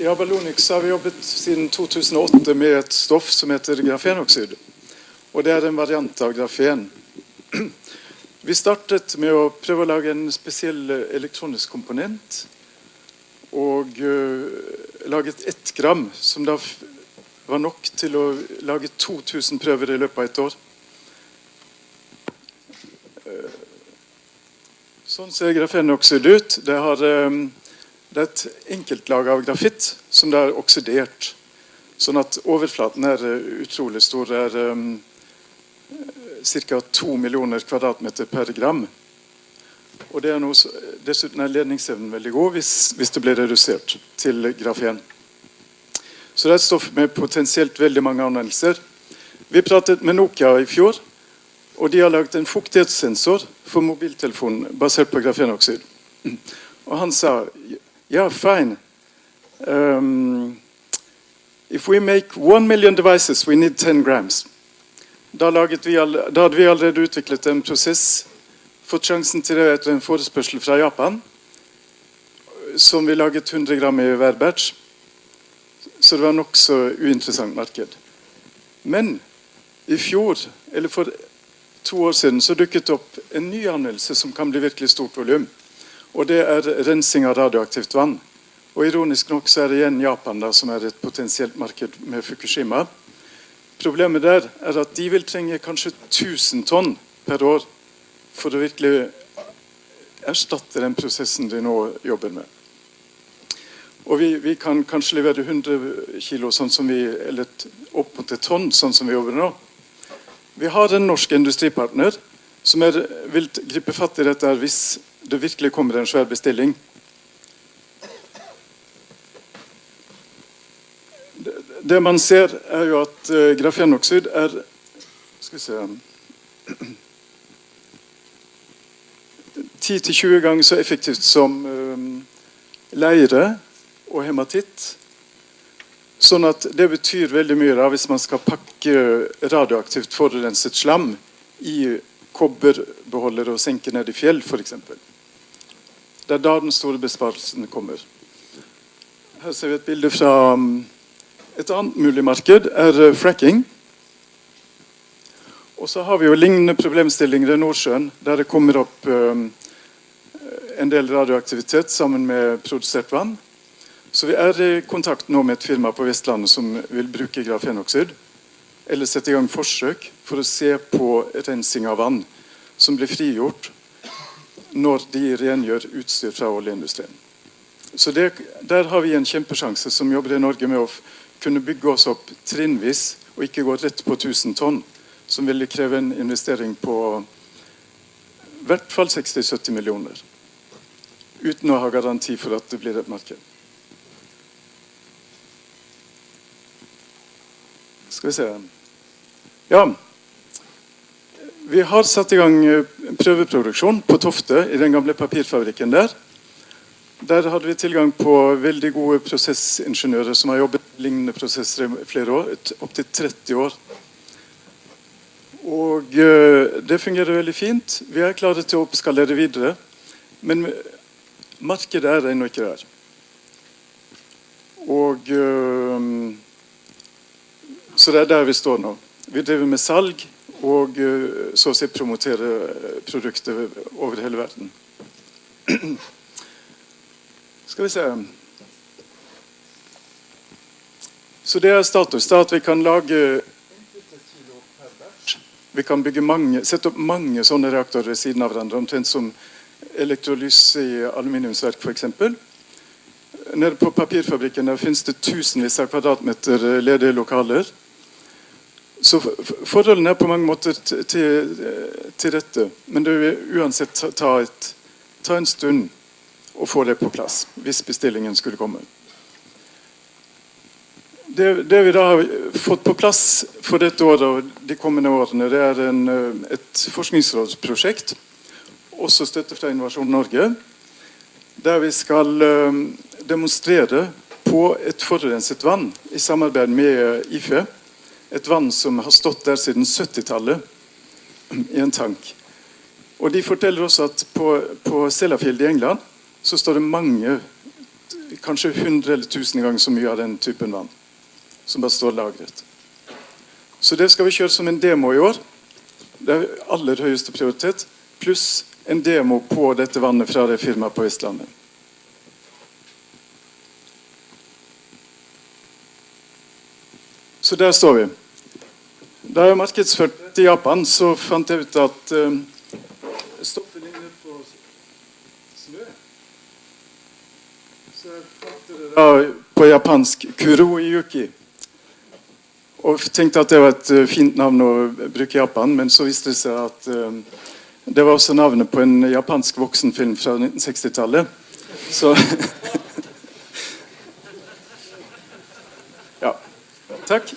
I Abalonix har vi jobbet siden 2008 med et stoff som heter grafenoksid. Og det en variant av grafen. Vi startet med å prøve å lage en spesiell elektronisk komponent og laget 1 gram, som da var nok til å lage 2000 prøver I løpet av et år. Sånn ser grafenoksid ut. Det er et enkeltlag av grafitt som det oksidert, sånn at overflaten utrolig stor, cirka 2 millioner kvadratmeter per gram. Og det noe, dessuten ledningsevnen veldig god hvis det blir redusert til grafen. Så det et stoff med potensielt veldig mange anvendelser. Vi pratet med Nokia I fjor, og de har laget en fuktighetssensor for mobiltelefonen basert på grafenoksid. Og han sa, yeah, fine. If we make 1 million devices, we need 10 grams. Da hadde vi allerede utviklet en prosess, fått sjansen til det etter en forespørsel fra Japan, som vi laget 100 gram I hver batch. Så det var nok så uinteressant marked. Men I fjor, eller for 2 år siden, så dukket opp en ny anvendelse som kan bli virkelig stort volum. Og det rensing av radioaktivt vann. Og ironisk nok så det igjen Japan da, som et potensielt marked med Fukushima. Problemet der at de vil trenge kanskje 1000 tonn per år for å virkelig erstatte den prosessen de nå jobber med. Og vi kan kanskje levere 100 kilo sånn som eller opp mot 1 tonn sånn som vi jobber nå. Vi har en norsk industripartner som vil gripe fatt I dette hvis det virkelig kommer en svær bestilling. Det man ser jo at grafenoksid skal vi se 10-20 ganger så effektivt som leire og hematitt. Sånn at det betyr veldig mye da, hvis man skal pakke radioaktivt forurenset slam I kobberbeholder og senke ned I fjell, for eksempel. Det da den store besparelsen kommer. Her ser vi et bilde fra et annet mulig marked fracking. Og så har vi jo lignende problemstillinger I Nordsjøen, der det kommer opp en del radioaktivitet sammen med produsert vann. Så vi I kontakt nå med et firma på Vestlandet som vil bruke grafenoksid, eller sette I gang forsøk for å se på rensing av vann som blir frigjort når de rengjør utstyr fra oljeindustrien. Så der har vi en kjempesjanse som jobber I Norge med å kunne bygge oss opp trinnvis og ikke gå rett på 1000 tonn, som vil kreve en investering på I hvert fall 60-70 millioner, uten å ha garanti for at det blir et marked. Skal vi se. Ja, vi har satt I gang prøveproduksjon på Tofte I den gamle papirfabrikken der. Der hadde vi tilgang på veldig gode prosessingeniører som har jobbet lignende prosesser I flere år, opp til 30 år. Og det fungerer veldig fint. Vi klare til å oppskalere videre, men markedet ennå ikke der. Og så det der vi står nå. Vi driver med salg og så å si promotere produkter over hele verden. Skal vi se. Så det status da, at vi kan lage vi kan sette opp mange sånne reaktorer ved siden av hverandre, omtrent som elektrolyse I aluminiumsverk for eksempel. Nede på papirfabrikken der finnes det tusenvis av kvadratmeter ledige lokaler. Så forholdene på mange måter til rette, men det vil uansett ta en stund å få det på plass, hvis bestillingen skulle komme. Det vi da har fått på plass for dette året og de kommende årene, det et forskningsrådsprosjekt, også støtte fra Innovasjon Norge, der vi skal demonstrere på et forurenset vann I samarbeid med IFE, et vann som har stått der siden 70-tallet I en tank. Og de forteller også at på Sellafield I England så står det mange kanskje 100 eller 1000 ganger så mye av den typen vann som bare står lagret. Så det skal vi kjøre som en demo i år. Det er aller høyeste prioritet, pluss en demo på dette vannet fra det firmaet på Vestlandet. Så der står vi. Da jeg markedsførte i Japan, så fant jeg ut at stoffet ligner på snø. Så jeg kalte det da på japansk Kuroyuki. Og tenkte at det var et fint navn å bruke i Japan, men så viste det seg at det var også navnet på en japansk voksenfilm fra 1960-tallet. Så ja, takk.